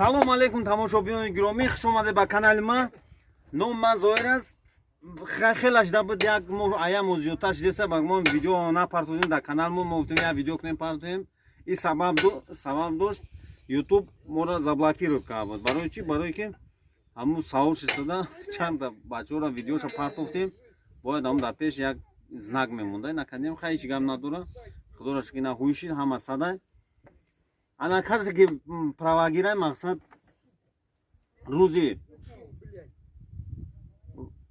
Салом алейкум тамошобиёни гиромӣ, хуш омадед ба канали ман. Ном ман Зоир аст. Хелаш дабуд як аяму зиёдтар шидеса ба мон видео напартодем дар канал мо гуфтем як видео кунем партодем. И сабаб дошт YouTube моро заблокировать кард. Барои чӣ? Барое ки ҳамун савол шуда чанда бачаҳоро видеоша партофтем. Бояд ҳам дар пеш як знак мемонда. Накардем хай ҳеҷ гап надора. Худоро шукр на ҳуишид ҳама садай. Ана касе ки правагирай мақсад рӯзи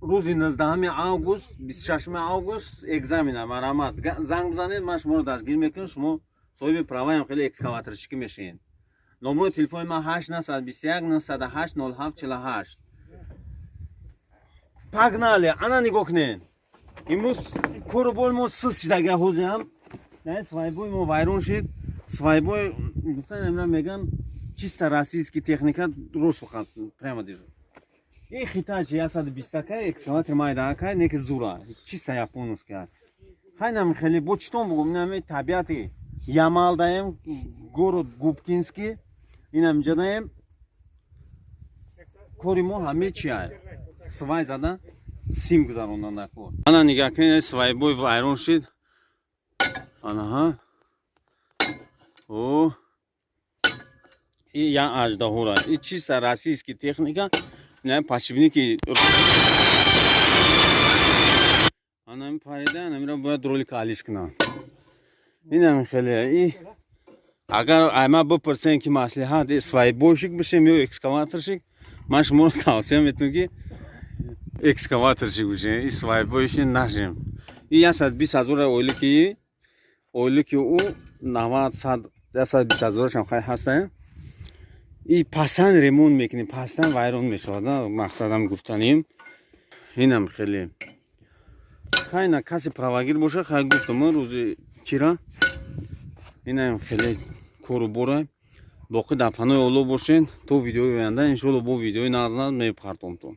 19 август 26 август экзамена марамат занг бизанед, ман шуморо дастгир мекунам, шумо соҳиби праваам хеле экскаваторщикӣ мешавед. номери телефони ман 821 908 0748. Пагнали, ана нигоҳ кунед. Имрӯз коруболи мо сиз шидага ҳозиам. Не свайбои мо вайрон шид. Свайбой гуфтан амра меган чиста российский техника рост фақат прямо держит. И хитач 120 экскаватор майдака неки зура чиста японская. Хайнам хели бо читон бугум нами табиати Ямалдаем город Губкинский. Инам ҷадаем кори мо ҳаме чия свай зада сим гузаронда кор. Ана нигоҳ кунед свайбой вайрон шид. Анаҳа. О. И я аждаҳора. И чиста российский техника. Не пашивники. Анам парида, намира бояд ролик алиш кунам. Инам хеле. И агар айма бипурсен ки маслиҳат свайбойшик бишем ё экскаваторшик, ман шуморо тавсия метунам ки экскаваторшик бишем, и свайбойшик нашем. И 120,000 ойлики у 90 120,000 хай ҳастаем. И пасан ремонт мекунем, пасан вайрон мешавад. Мақсадам гуфтаним инам хеле хайна каси правагир боша, хай гуфтам рӯзи чира инам хеле кору бора. Боқи дар панои Аллоҳ бошед. То видеои оянда иншоалло бо видеои назнад мепартомтон.